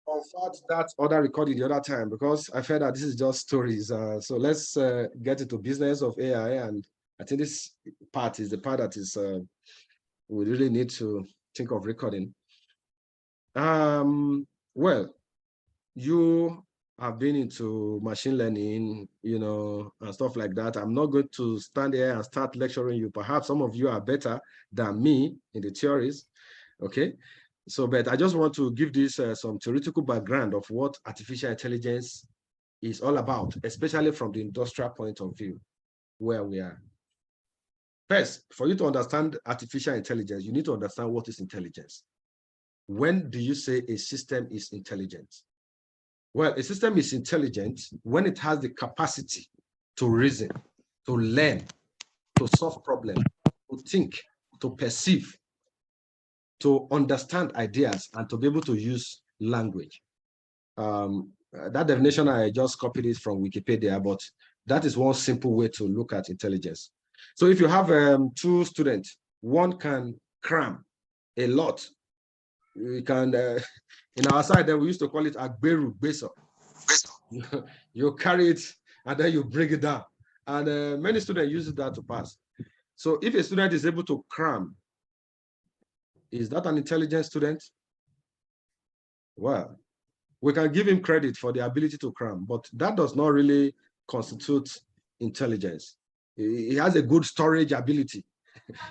In fact, that other recording the other time, because I felt that this is just stories. So let's get into business of AI, and I think this part is the part that is we really need to think of recording. Well, you have been into machine learning, and stuff like that. I'm not going to stand here and start lecturing you. Perhaps some of you are better than me in the theories, okay? So, but I just want to give this some theoretical background of what artificial intelligence is all about, especially from the industrial point of view, where we are. First, for you to understand artificial intelligence, you need to understand what is intelligence. When do you say a system is intelligent? Well, a system is intelligent when it has the capacity to reason, to learn, to solve problems, to think, to perceive, to understand ideas, and to be able to use language. That definition, I just copied it from Wikipedia, but that is one simple way to look at intelligence. So if you have two students, one can cram a lot. We can, in our side, then we used to call it agberu beso. You carry it and then you bring it down. And many students use that to pass. So if a student is able to cram, is that an intelligent student? Well, we can give him credit for the ability to cram, but that does not really constitute intelligence. He has a good storage ability.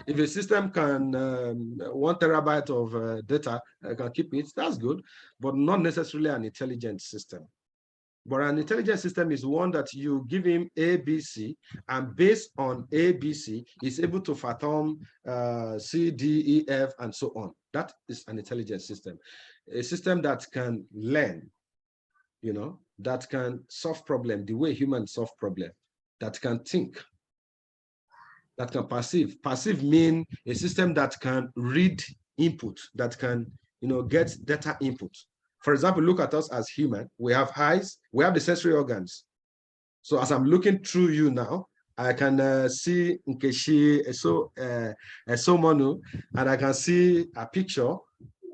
If a system can 1 terabyte of data can keep it, that's good, but not necessarily an intelligent system. But an intelligent system is one that you give him A, B, C, and based on A, B, C, he's able to fathom C, D, E, F, and so on. That is an intelligent system. A system that can learn, that can solve problems the way humans solve problems, that can think, that can perceive. Perceive means a system that can read input, that can, get data input. For example, look at us as human. We have eyes, we have the sensory organs. So as I'm looking through you now, I can see Nkechi Esomonu, and I can see a picture.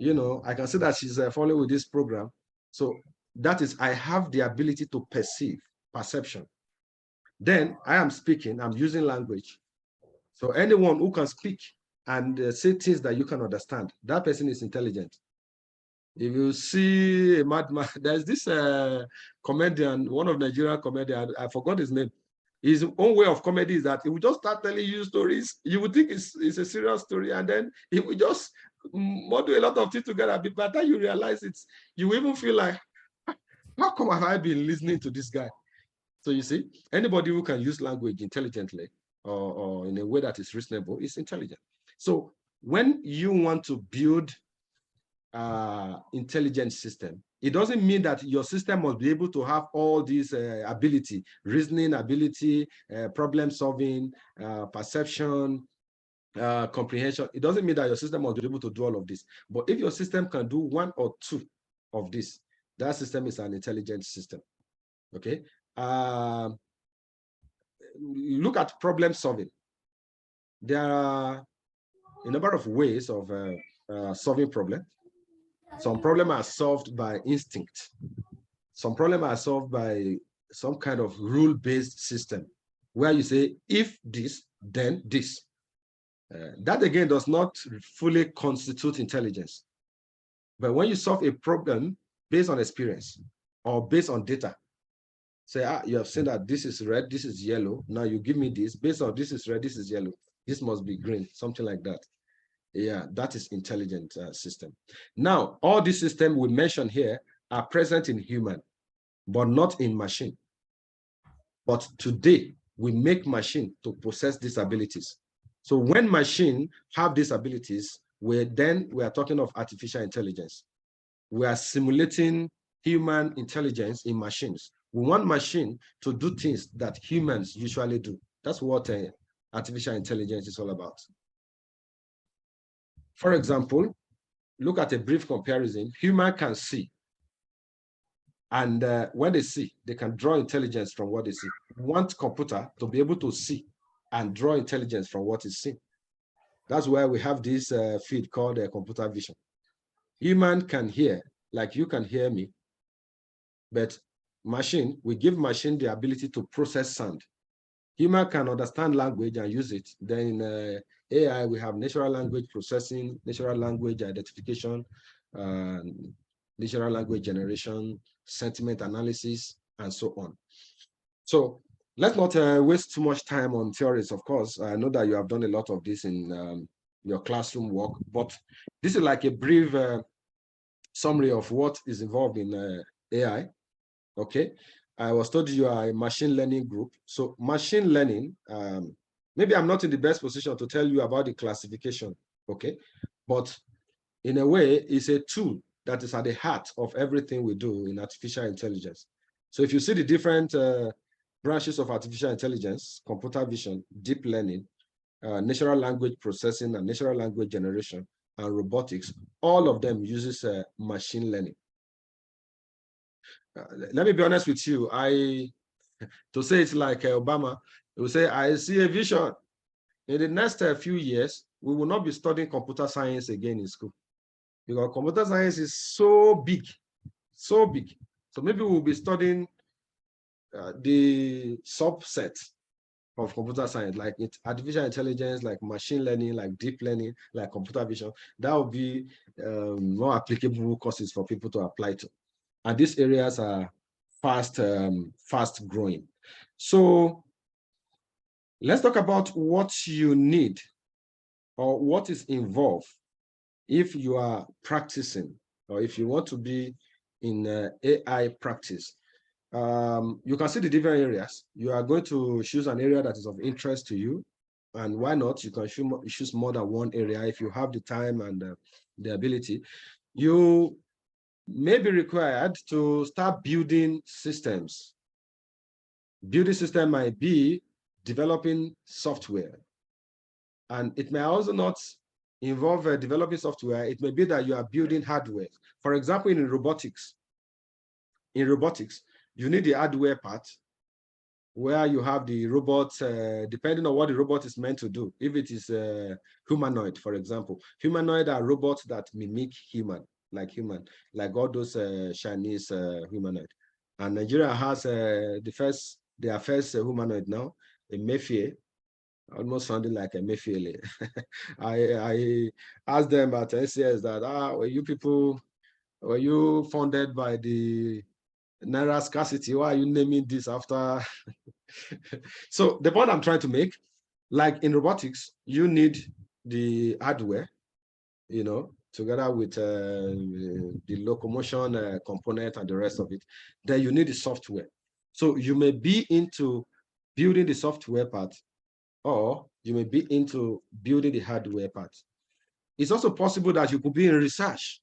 I can see that she's following with this program. So that is, I have the ability to perceive, perception. Then I am speaking, I'm using language. So anyone who can speak and say things that you can understand, that person is intelligent. If you see a madman, there's this comedian, one of Nigerian comedians, I forgot his name. His own way of comedy is that he will just start telling you stories. You would think it's a serious story, and then he will just model a lot of things together. But by the time you realize it, you even feel like, how come have I been listening to this guy? So you see, anybody who can use language intelligently or in a way that is reasonable is intelligent. So when you want to build intelligent system, it doesn't mean that your system must be able to have all these ability, reasoning ability, problem solving, perception, comprehension. It doesn't mean that your system must be able to do all of this. But if your system can do one or two of this, that system is an intelligent system. Okay. Look at problem solving. There are a number of ways of solving problems. Some problems are solved by instinct. Some problems are solved by some kind of rule-based system where you say, if this, then this. That again does not fully constitute intelligence. But when you solve a problem based on experience or based on data, say, you have seen that this is red, this is yellow. Now you give me this, based on this is red, this is yellow. This must be green, something like that. Yeah, that is intelligent system. Now, all these systems we mentioned here are present in human, but not in machine. But today, we make machine to possess these abilities. So when machine have these abilities, we are talking of artificial intelligence. We are simulating human intelligence in machines. We want machine to do things that humans usually do. That's what artificial intelligence is all about. For example, look at a brief comparison. Human can see. And when they see, they can draw intelligence from what they see. We want computer to be able to see and draw intelligence from what is seen. That's why we have this field called computer vision. Human can hear, like you can hear me, but we give machine the ability to process sound. Human can understand language and use it. Then in AI, we have natural language processing, natural language identification, uh, natural language generation, sentiment analysis, and so on. So let's not waste too much time on theories. Of course, I know that you have done a lot of this in your classroom work, but this is like a brief summary of what is involved in AI. Okay, I was told you are a machine learning group. So machine learning, maybe I'm not in the best position to tell you about the classification, okay? But in a way, it's a tool that is at the heart of everything we do in artificial intelligence. So if you see the different branches of artificial intelligence, computer vision, deep learning, natural language processing and natural language generation, and robotics, all of them uses machine learning. Let me be honest with you. To say it's like Obama, he will say, I see a vision. In the next few years, we will not be studying computer science again in school because computer science is so big, so big. So maybe we'll be studying the subset of computer science, like artificial intelligence, like machine learning, like deep learning, like computer vision. That will be more applicable courses for people to apply to. And these areas are fast growing. So let's talk about what you need or what is involved if you are practicing or if you want to be in AI practice. You can see the different areas. You are going to choose an area that is of interest to you. And why not? You can choose more than one area if you have the time and the ability. You may be required to start building systems. Building system might be developing software. And it may also not involve developing software. It may be that you are building hardware. For example, in robotics, you need the hardware part where you have the robot, depending on what the robot is meant to do. If it is humanoid, for example, humanoid are robots that mimic human, like all those Chinese humanoid. And Nigeria has their first humanoid now, a Mephie, almost sounding like a Mephile. I asked them at NCS that, were you funded by the Naira scarcity? Why are you naming this after? So the point I'm trying to make, like in robotics, you need the hardware, together with the locomotion component and the rest of it. Then you need the software. So you may be into building the software part, or you may be into building the hardware part. It's also possible that you could be in research.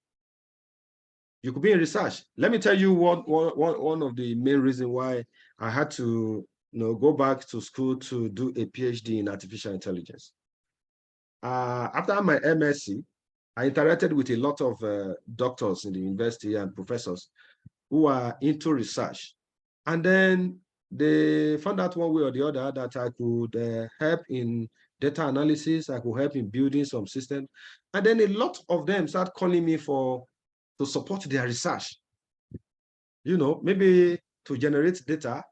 You could be in research. Let me tell you one of the main reasons why I had to go back to school to do a PhD in artificial intelligence. After my MSc, I interacted with a lot of doctors in the university and professors who are into research. And then they found out one way or the other that I could help in data analysis, I could help in building some systems. And then a lot of them start calling me to support their research. Maybe to generate data,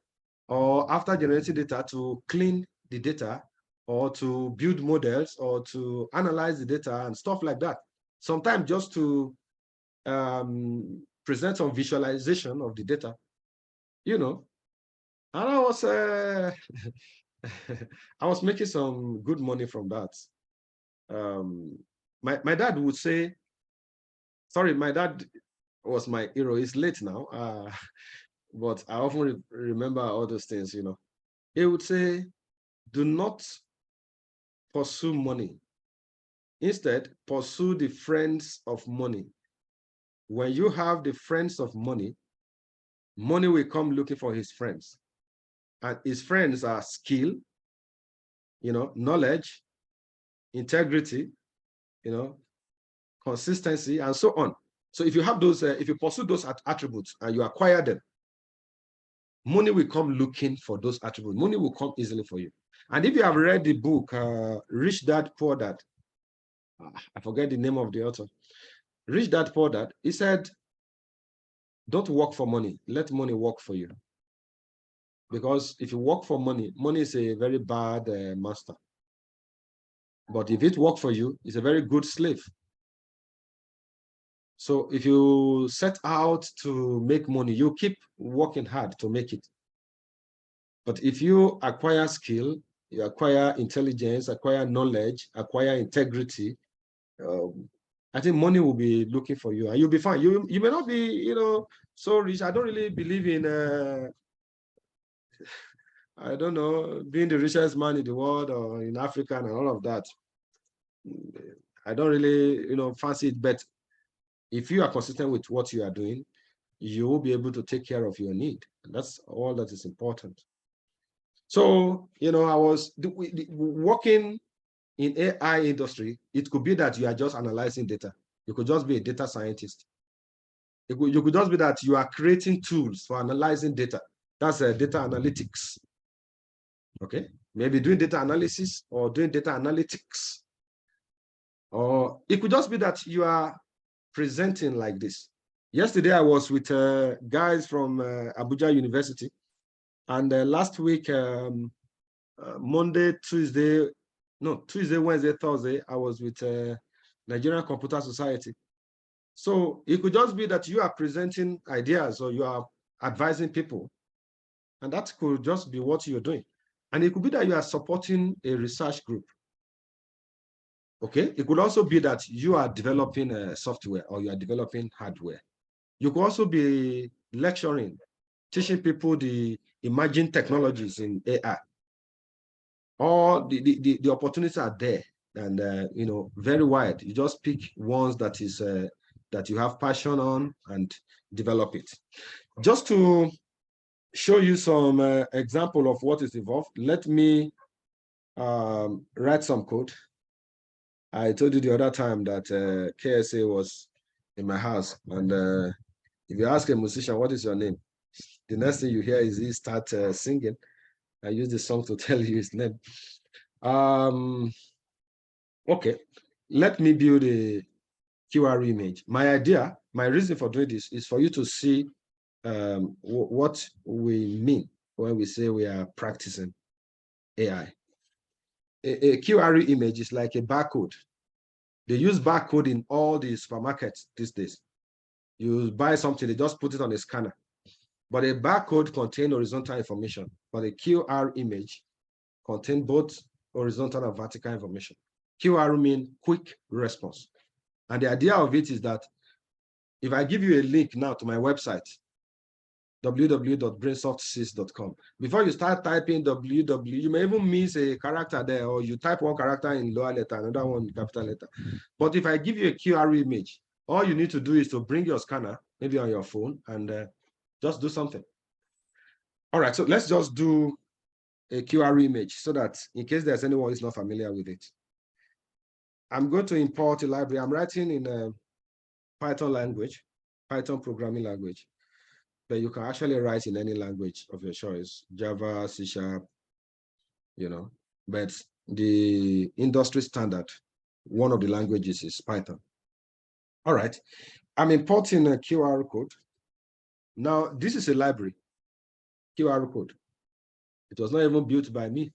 or after generating data, to clean the data, or to build models, or to analyze the data and stuff like that. Sometimes just to present some visualization of the data, And I was I was making some good money from that. My dad would say, sorry, my dad was my hero. He's late now, but I often remember all those things. He would say, do not pursue money. Instead, pursue the friends of money. When you have the friends of money, money will come looking for his friends. And his friends are skill, knowledge, integrity, consistency, and so on. So if you have those, if you pursue those attributes and you acquire them, money will come looking for those attributes. Money will come easily for you. And if you have read the book, Rich Dad, Poor Dad, I forget the name of the author, Rich Dad, Poor Dad, he said, Don't work for money. Let money work for you. Because if you work for money, money is a very bad master. But if it works for you, it's a very good slave. So if you set out to make money, you keep working hard to make it. But if you acquire skill, you acquire intelligence, acquire knowledge, acquire integrity, I think money will be looking for you and you'll be fine. You may not be, so rich. I don't really believe in I don't know, being the richest man in the world or in Africa and all of that. I don't really, fancy it. But if you are consistent with what you are doing, you will be able to take care of your need. And that's all that is important. So, I was working in AI industry. It could be that you are just analyzing data. You could just be a data scientist. You could just be that you are creating tools for analyzing data. That's data analytics. Okay, maybe doing data analysis or doing data analytics. Or it could just be that you are presenting like this. Yesterday, I was with guys from Abuja University. And last week, Monday, Tuesday, Wednesday, Thursday, I was with Nigerian Computer Society. So it could just be that you are presenting ideas or you are advising people. And that could just be what you're doing. And it could be that you are supporting a research group. Okay, it could also be that you are developing software or you are developing hardware. You could also be lecturing, teaching people the emerging technologies in AI. All the opportunities are there and very wide. You just pick ones that is that you have passion on and develop it. Just to show you some example of what is involved, let me write some code. I told you the other time that KSA was in my house, and if you ask a musician, what is your name? The next thing you hear is he start singing. I use the song to tell you his name. Okay, let me build a QR image. My idea, my reason for doing this is for you to see what we mean when we say we are practicing AI. A QR image is like a barcode. They use barcode in all the supermarkets these days. You buy something, they just put it on a scanner. But a barcode contains horizontal information, but a QR image contains both horizontal and vertical information. QR means quick response. And the idea of it is that if I give you a link now to my website, www.brainsoftsys.com, before you start typing www, you may even miss a character there, or you type one character in lower letter, another one in capital letter. But if I give you a QR image, all you need to do is to bring your scanner, maybe on your phone, and just do something. All right, so let's just do a QR image so that in case there's anyone who's not familiar with it. I'm going to import a library. I'm writing in a Python language, Python programming language, but you can actually write in any language of your choice, Java, C#, but the industry standard, one of the languages is Python. All right, I'm importing a QR code. Now, this is a library, QR code. It was not even built by me.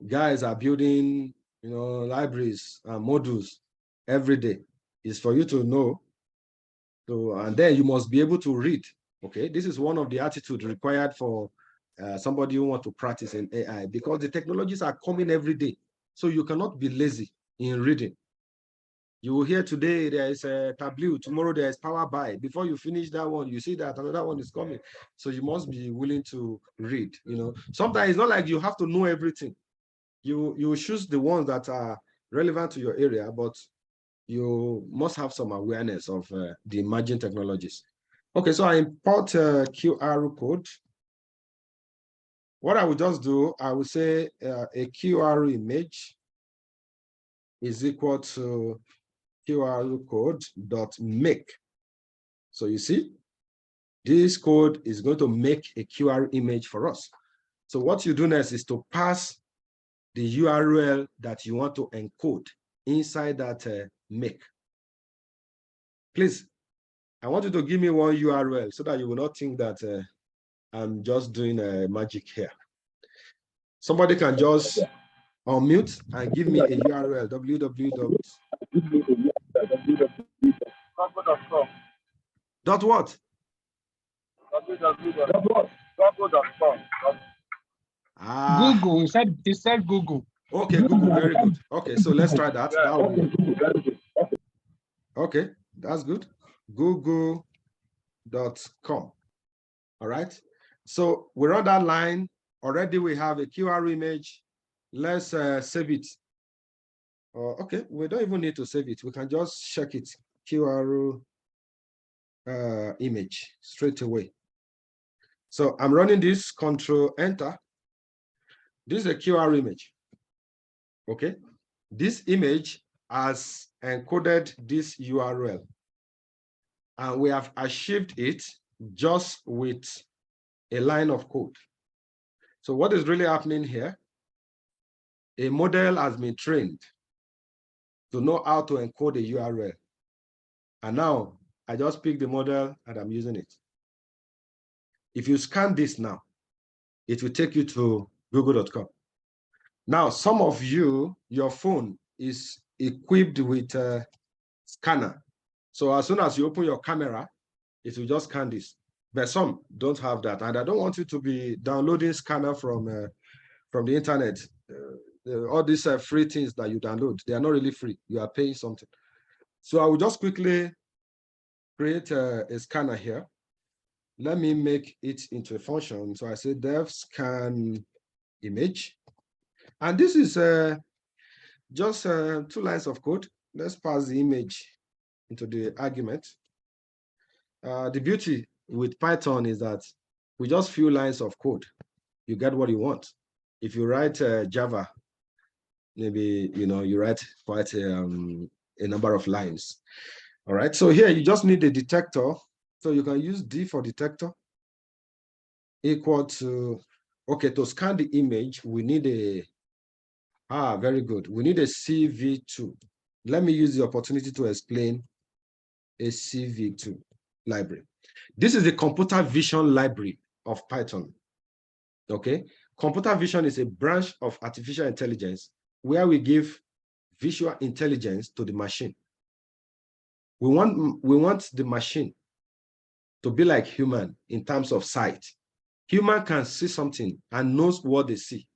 Guys are building, libraries and modules every day. It's for you to know. So, and then you must be able to read. Okay, this is one of the attitudes required for somebody who wants to practice in AI, because the technologies are coming every day. So you cannot be lazy in reading. You will hear today there is a Tableau, tomorrow there is Power BI. Before you finish that one, you see that another one is coming. So you must be willing to read. Sometimes it's not like you have to know everything. You choose the ones that are relevant to your area, but you must have some awareness of the emerging technologies. Okay, so I import a QR code. What I will just do, I will say a QR image is equal to QR code dot make. So you see, this code is going to make a QR image for us. So what you do next is to pass the URL that you want to encode inside that make. Please, I want you to give me one URL so that you will not think that I'm just doing magic here. Somebody can just unmute and give me a URL, www. Dot what? www.google.com. Google. He said Google. Okay, Google. Very good. Okay, so let's try that. That will be okay. That's good. Google.com. All right. So we're on that line. Already we have a QR image. Let's save it. Okay, we don't even need to save it. We can just check it. QR image straight away. So I'm running this, Control Enter. This is a QR image. Okay. This image has encoded this URL. And we have achieved it just with a line of code. So what is really happening here? A model has been trained to know how to encode a URL. And now I just pick the model and I'm using it. If you scan this now, it will take you to google.com. Now, some of you, your phone is equipped with a scanner. So as soon as you open your camera, it will just scan this. But some don't have that. And I don't want you to be downloading scanner from the internet. All these free things that you download, they are not really free. You are paying something. So I will just quickly create a scanner here. Let me make it into a function. So I say dev scan image. And this is just 2 lines of code. Let's pass the image into the argument. The beauty with Python is that with just few lines of code, you get what you want. If you write Java, maybe you write quite a number of lines. All right. So here you just need a detector. So you can use D for detector equal to, okay, to scan the image, we need a, very good. We need a CV2. Let me use the opportunity to explain a CV2 library. This is the computer vision library of Python. Okay. Computer vision is a branch of artificial intelligence where we give visual intelligence to the machine. We want the machine to be like human in terms of sight. Human can see something and knows what they see.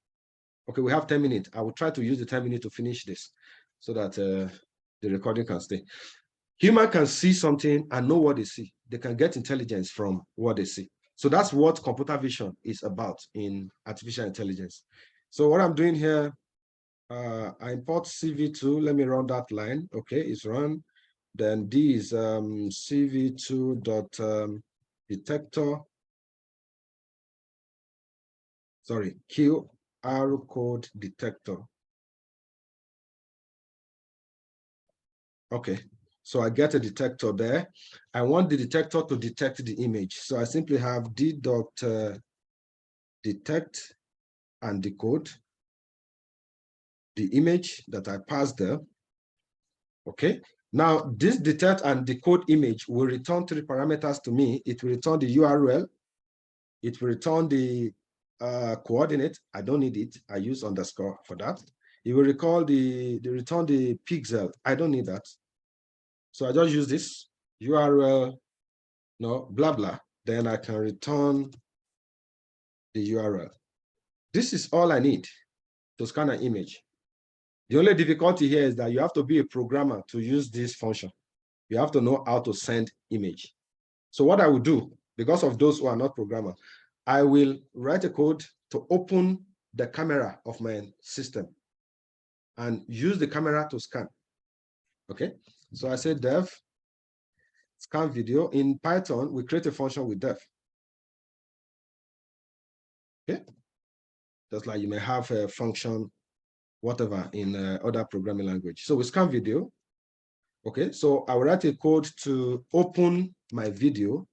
Okay, we have 10 minutes. I will try to use the 10 minutes to finish this so that the recording can stay. Human can see something and know what they see. They can get intelligence from what they see. So that's what computer vision is about in artificial intelligence. So what I'm doing here, I import CV2. Let me run that line. Okay, it's run. Then D is CV2.detector. Sorry, QR code detector. Okay, so I get a detector there. I want the detector to detect the image. So I simply have d.detect and decode the image that I passed there. Okay, now this detect and decode image will return 3 parameters to me. It will return the URL. It will return the coordinate. I don't need it. I use underscore for that. It will return the pixel. I don't need that. So I just use this URL, blah, blah. Then I can return the URL. This is all I need to scan an image. The only difficulty here is that you have to be a programmer to use this function. You have to know how to send image. So what I will do, because of those who are not programmers, I will write a code to open the camera of my system and use the camera to scan. Okay, so I say dev scan video. In Python, we create a function with dev. Okay, just like you may have a function, whatever, in other programming language. So we scan video. Okay, so I will write a code to open my video.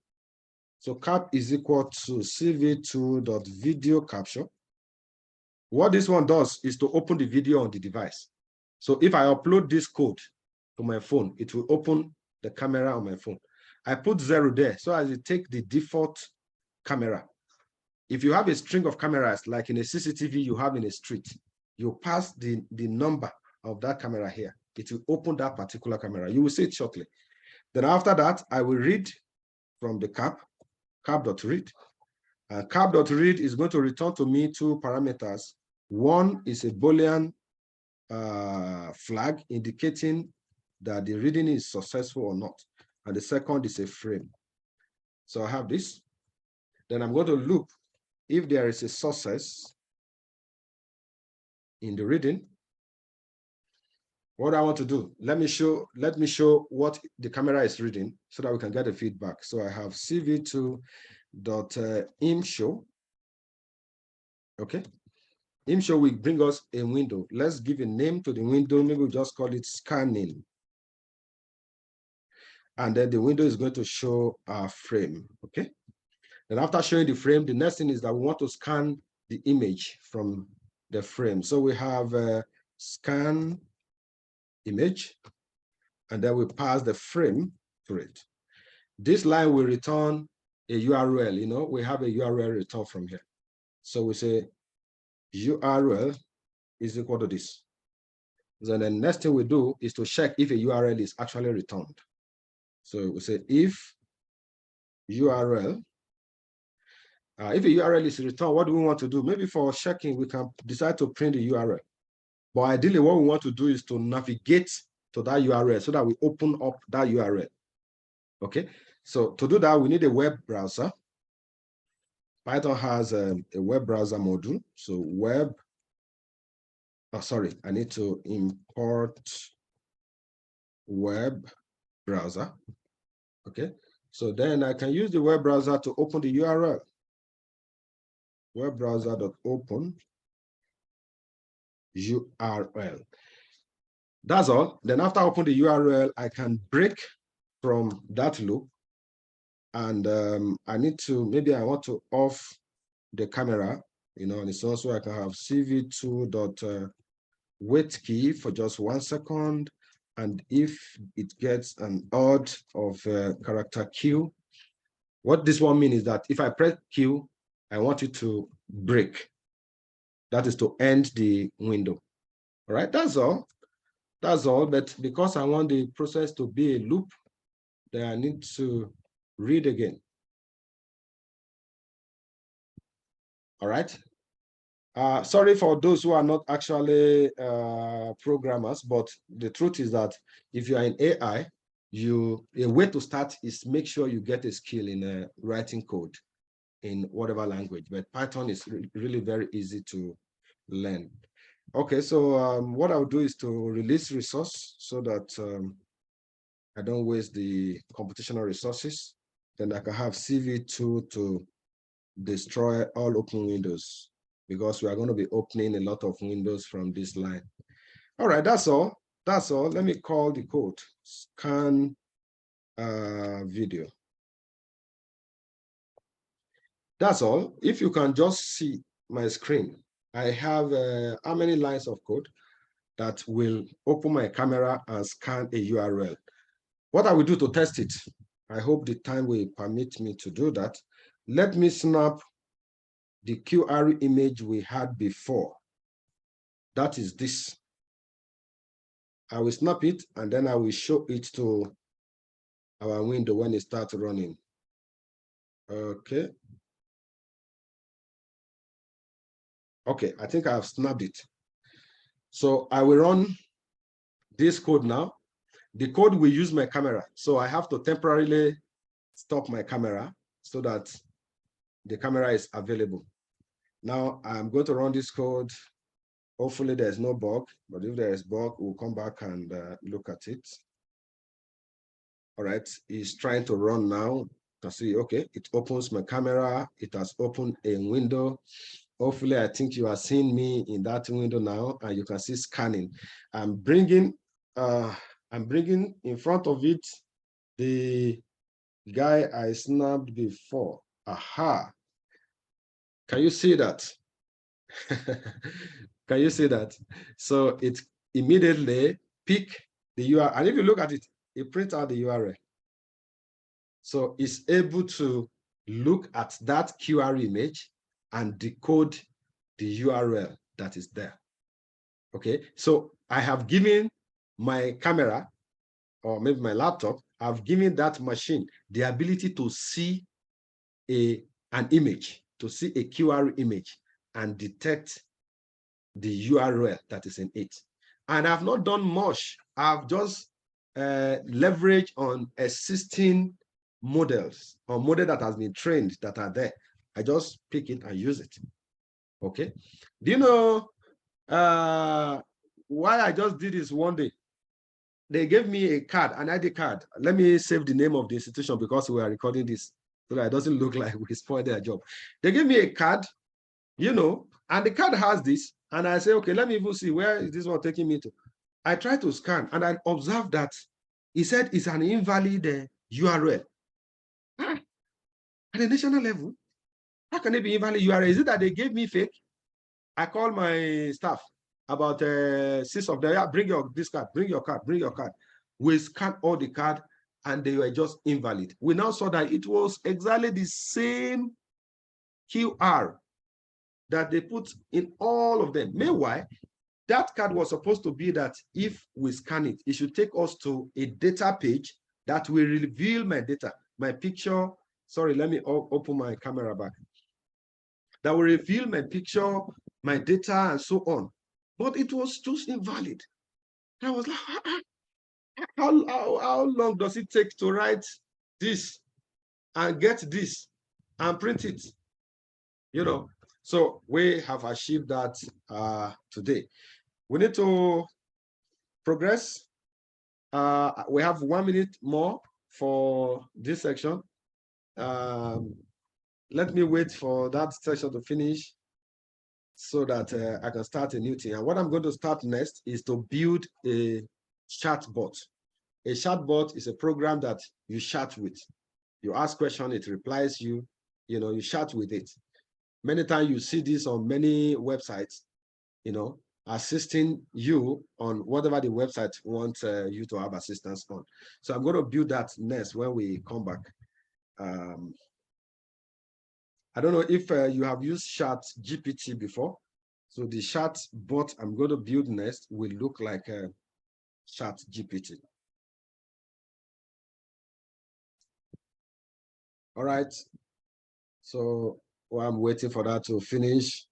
So cap is equal to cv2.video capture. What this one does is to open the video on the device. So if I upload this code to my phone, it will open the camera on my phone. I put 0 there so as you take the default camera. If you have a string of cameras, like in a CCTV you have in a street, you pass the number of that camera here. It will open that particular camera. You will see it shortly. Then after that, I will read from the cap.read. Cap.read is going to return to me 2 parameters. One is a Boolean flag indicating that the reading is successful or not. And the second is a frame. So I have this. Then I'm going to loop if there is a success in the reading. What I want to do, let me show what the camera is reading so that we can get a feedback. So I have cv2.imshow. Okay. Imshow will bring us a window. Let's give a name to the window. Maybe we'll just call it scanning. And then the window is going to show our frame. Okay. Then after showing the frame, the next thing is that we want to scan the image from the frame. So we have scan image, and then we pass the frame to it. This line will return a URL. You know, we have a URL return from here. So we say URL is equal to this. Then the next thing we do is to check if a URL is actually returned. So we say if URL, if a URL is returned, what do we want to do? Maybe for checking, we can decide to print the URL. But ideally, what we want to do is to navigate to that URL so that we open up that URL. Okay, so to do that, we need a web browser. Python has a web browser module. So I need to import web browser. Okay, so then I can use the web browser to open the URL. Web browser.open URL. That's all. Then after I open the URL, I can break from that loop. And I need to, maybe I want to off the camera, you know, and it's also I can have cv2.wait key for just 1 second. And if it gets an odd of character Q, what this one means is that if I press Q, I want it to break. That is to end the window. All right, that's all. That's all. But because I want the process to be a loop, then I need to read again. All right. Sorry for those who are not actually programmers, but the truth is that if you are in AI, a way to start is make sure you get a skill in writing code in whatever language. But Python is really very easy to learn. Okay, so what I'll do is to release resource so that I don't waste the computational resources. Then I can have cv2 to destroy all open windows, because we are going to be opening a lot of windows from this line. All right, that's all. That's all. Let me call the code scan video. That's all. If you can just see my screen, I have how many lines of code that will open my camera and scan a URL. What I will do to test it, I hope the time will permit me to do that. Let me snap the QR image we had before. That is this. I will snap it and then I will show it to our window when it starts running. Okay. Okay, I think I have snapped it. So I will run this code now. The code will use my camera. So I have to temporarily stop my camera so that the camera is available. Now I'm going to run this code. Hopefully there's no bug, but if there is bug, we'll come back and look at it. All right, it's trying to run now. You can see, okay, it opens my camera. It has opened a window. Hopefully, I think you are seeing me in that window now, and you can see scanning. I'm bringing in front of it the guy I snapped before. Aha! Can you see that? Can you see that? So it immediately pick the URL, and if you look at it, it prints out the URL. So it's able to look at that QR image and decode the URL that is there. Okay, so I have given my camera or maybe my laptop, I've given that machine the ability to see an image, to see a QR image and detect the URL that is in it. And I've not done much. I've just leveraged on existing models or model that has been trained that are there. I just pick it and use it. Okay. Do you know why I just did this one day? They gave me a card, an ID card. Let me save the name of the institution because we are recording this so that it doesn't look like we spoiled their job. They gave me a card, you know, and the card has this. And I say, okay, let me even see where is this one taking me to. I try to scan and I observed that he said it's an invalid URL. At the national level, how can it be invalid URL? Is it that they gave me fake? I call my staff, about 6 of them. Yeah, bring this card, bring your card, bring your card. We scanned all the card and they were just invalid. We now saw that it was exactly the same QR that they put in all of them. Meanwhile, that card was supposed to be that if we scan it, it should take us to a data page that will reveal my data, my picture. Sorry, let me open my camera back. That will reveal my picture, my data, and so on. But it was just invalid. I was like, how long does it take to write this and get this and print it? You know, so we have achieved that today. We need to progress. We have 1 minute more for this section. Let me wait for that section to finish so that I can start a new thing. And what I'm going to start next is to build a chatbot. A chatbot is a program that you chat with. You ask questions, it replies you, you know, you chat with it. Many times you see this on many websites, you know, assisting you on whatever the website wants you to have assistance on. So I'm going to build that next when we come back. I don't know if you have used Chat GPT before. So the chat bot I'm going to build next will look like Chat GPT. All right. So while I'm waiting for that to finish,